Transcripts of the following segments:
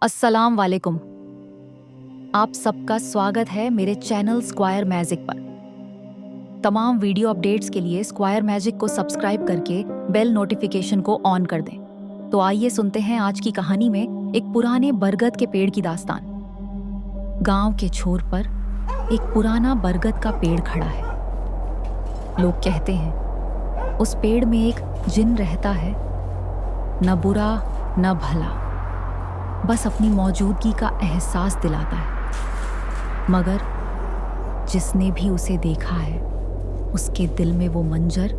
अस्सलाम वालेकुम। आप सबका स्वागत है मेरे चैनल स्क्वायर मैजिक पर। तमाम वीडियो अपडेट्स के लिए स्क्वायर मैजिक को सब्सक्राइब करके बेल नोटिफिकेशन को ऑन कर दें। तो आइए सुनते हैं आज की कहानी में एक पुराने बरगद के पेड़ की दास्तान। गांव के छोर पर एक पुराना बरगद का पेड़ खड़ा है। लोग कहते हैं उस पेड़ में एक जिन रहता है, न बुरा न भला, बस अपनी मौजूदगी का एहसास दिलाता है। मगर जिसने भी उसे देखा है उसके दिल में वो मंजर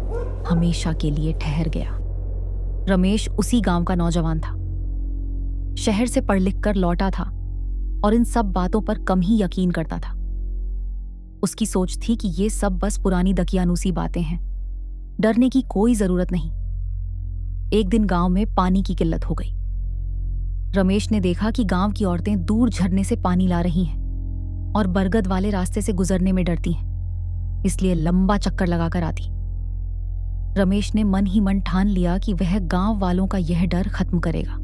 हमेशा के लिए ठहर गया। रमेश उसी गांव का नौजवान था। शहर से पढ़ लिख कर लौटा था और इन सब बातों पर कम ही यकीन करता था। उसकी सोच थी कि ये सब बस पुरानी दकियानूसी बातें हैं, डरने की कोई जरूरत नहीं। एक दिन गांव में पानी की किल्लत हो गई। रमेश ने देखा कि गांव की औरतें दूर झरने से पानी ला रही हैं और बरगद वाले रास्ते से गुजरने में डरती हैं, इसलिए लंबा चक्कर लगाकर आती। रमेश ने मन ही मन ठान लिया कि वह गांव वालों का यह डर खत्म करेगा।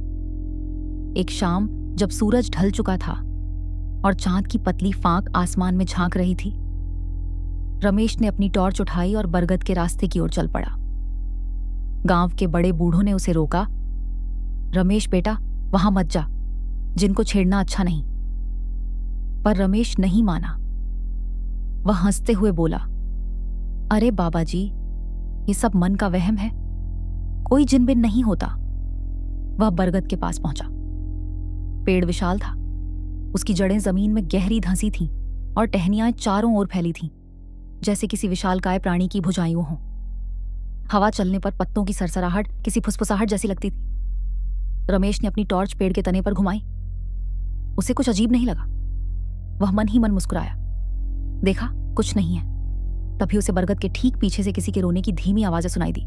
एक शाम जब सूरज ढल चुका था और चांद की पतली फांक आसमान में झांक रही थी, रमेश ने अपनी टॉर्च उठाई और बरगद के रास्ते की ओर चल पड़ा। गांव के बड़े बूढ़ों ने उसे रोका। रमेश बेटा, वहां मत जा, जिनको छेड़ना अच्छा नहीं। पर रमेश नहीं माना। वह हंसते हुए बोला, अरे बाबा जी, ये सब मन का वहम है, कोई जिन बिन नहीं होता। वह बरगद के पास पहुंचा। पेड़ विशाल था, उसकी जड़ें जमीन में गहरी धंसी थीं और टहनियां चारों ओर फैली थीं, जैसे किसी विशालकाय प्राणी की भुजाइयों हों। हवा चलने पर पत्तों की सरसराहट किसी फुसफुसाहट जैसी लगती थी। रमेश ने अपनी टॉर्च पेड़ के तने पर घुमाई। उसे कुछ अजीब नहीं लगा। वह मन ही मन मुस्कुराया। देखा, कुछ नहीं है। तभी उसे बरगद के ठीक पीछे से किसी के रोने की धीमी आवाजें सुनाई दी।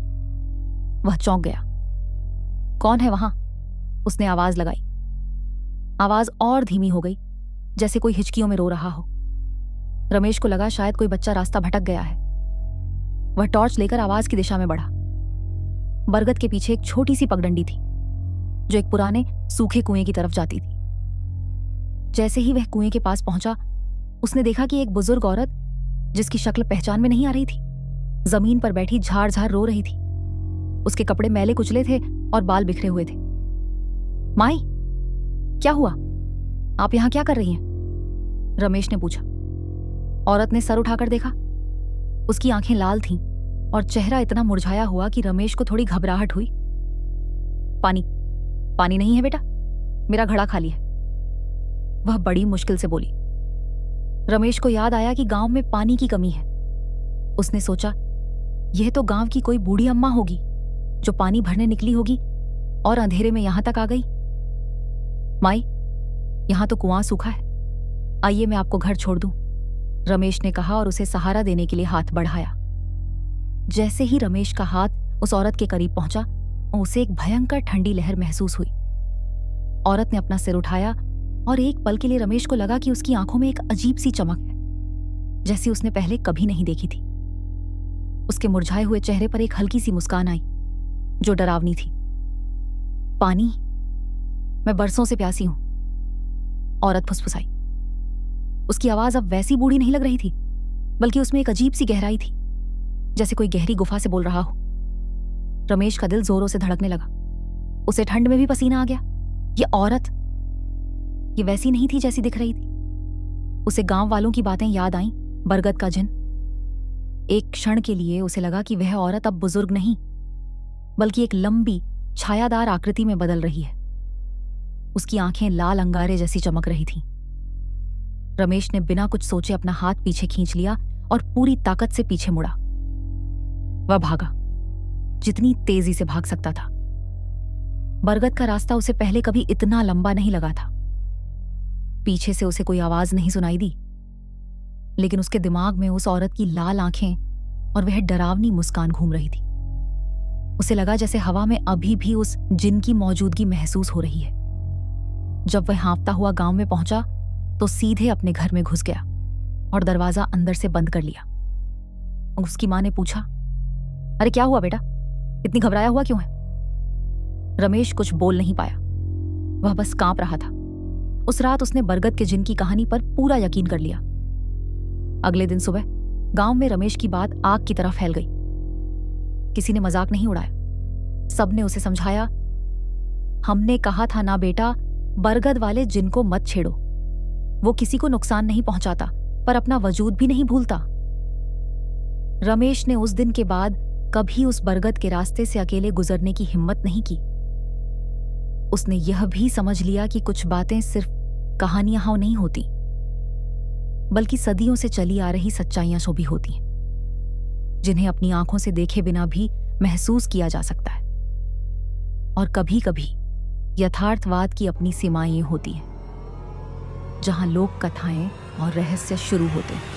वह चौंक गया। कौन है वहां? उसने आवाज लगाई। आवाज और धीमी हो गई, जैसे कोई हिचकियों में रो रहा हो। रमेश को लगा शायद कोई बच्चा रास्ता भटक गया है। वह टॉर्च लेकर आवाज की दिशा में बढ़ा। बरगद के पीछे एक छोटी सी पगडंडी थी जो एक पुराने सूखे कुएं की तरफ जाती थी। जैसे ही वह कुएं के पास पहुंचा, उसने देखा कि एक बुजुर्ग औरत, जिसकी शक्ल पहचान में नहीं आ रही थी, जमीन पर बैठी झाड़ झाड़ रो रही थी। उसके कपड़े मैले कुचले थे और बाल बिखरे हुए थे। माई, क्या हुआ? आप यहां क्या कर रही हैं? रमेश ने पूछा। औरत ने सर उठाकर देखा। उसकी आंखें लाल थीं और चेहरा इतना मुरझाया हुआ कि रमेश को थोड़ी घबराहट हुई। पानी नहीं है बेटा, मेरा घड़ा खाली है, वह बड़ी मुश्किल से बोली। रमेश को याद आया कि गांव में पानी की कमी है। उसने सोचा, यह तो गांव की कोई बूढ़ी अम्मा होगी जो पानी भरने निकली होगी और अंधेरे में यहां तक आ गई। माई, यहां तो कुआं सूखा है, आइए मैं आपको घर छोड़ दूं, रमेश ने कहा और उसे सहारा देने के लिए हाथ बढ़ाया। जैसे ही रमेश का हाथ उस औरत के करीब पहुंचा, उसे एक भयंकर ठंडी लहर महसूस हुई। औरत ने अपना सिर उठाया और एक पल के लिए रमेश को लगा कि उसकी आंखों में एक अजीब सी चमक है, जैसी उसने पहले कभी नहीं देखी थी। उसके मुरझाए हुए चेहरे पर एक हल्की सी मुस्कान आई जो डरावनी थी। पानी, मैं बरसों से प्यासी हूं, औरत फुसफुसाई। उसकी आवाज अब वैसी बूढ़ी नहीं लग रही थी, बल्कि उसमें एक अजीब सी गहराई थी, जैसे कोई गहरी गुफा से बोल रहा हो। रमेश का दिल जोरों से धड़कने लगा। उसे ठंड में भी पसीना आ गया। ये औरत, ये वैसी नहीं थी जैसी दिख रही थी। उसे गांव वालों की बातें याद आईं, बरगद का जिन। एक क्षण के लिए उसे लगा कि वह औरत अब बुजुर्ग नहीं, बल्कि एक लंबी छायादार आकृति में बदल रही है। उसकी आंखें लाल अंगारे जैसी चमक रही थीं। रमेश ने बिना कुछ सोचे अपना हाथ पीछे खींच लिया और पूरी ताकत से पीछे मुड़ा। वह भागा, जितनी तेजी से भाग सकता था। बरगद का रास्ता उसे पहले कभी इतना लंबा नहीं लगा था। पीछे से उसे कोई आवाज नहीं सुनाई दी, लेकिन उसके दिमाग में उस औरत की लाल आंखें और वह डरावनी मुस्कान घूम रही थी। उसे लगा जैसे हवा में अभी भी उस जिन की मौजूदगी महसूस हो रही है। जब वह हाँफता हुआ गांव में पहुंचा तो सीधे अपने घर में घुस गया और दरवाजा अंदर से बंद कर लिया। उसकी मां ने पूछा, अरे क्या हुआ बेटा, इतनी घबराया हुआ क्यों है? रमेश कुछ बोल नहीं पाया। वह बस कांप रहा था। उस रात उसने बरगद के जिन की कहानी पर पूरा यकीन कर लिया। अगले दिन सुबह गांव में रमेश की बात आग की तरह फैल गई। किसी ने मजाक नहीं उड़ाया, सबने उसे समझाया, हमने कहा था ना बेटा, बरगद वाले जिन को मत छेड़ो। वो किसी को नुकसान नहीं पहुंचाता, पर अपना वजूद भी नहीं भूलता। रमेश ने उस दिन के बाद कभी उस बरगद के रास्ते से अकेले गुजरने की हिम्मत नहीं की। उसने यह भी समझ लिया कि कुछ बातें सिर्फ कहानियां नहीं होती, बल्कि सदियों से चली आ रही सच्चाइयां भी होती हैं, जिन्हें अपनी आंखों से देखे बिना भी महसूस किया जा सकता है। और कभी कभी यथार्थवाद की अपनी सीमाएं होती हैं, जहां लोक कथाएं और रहस्य शुरू होते हैं।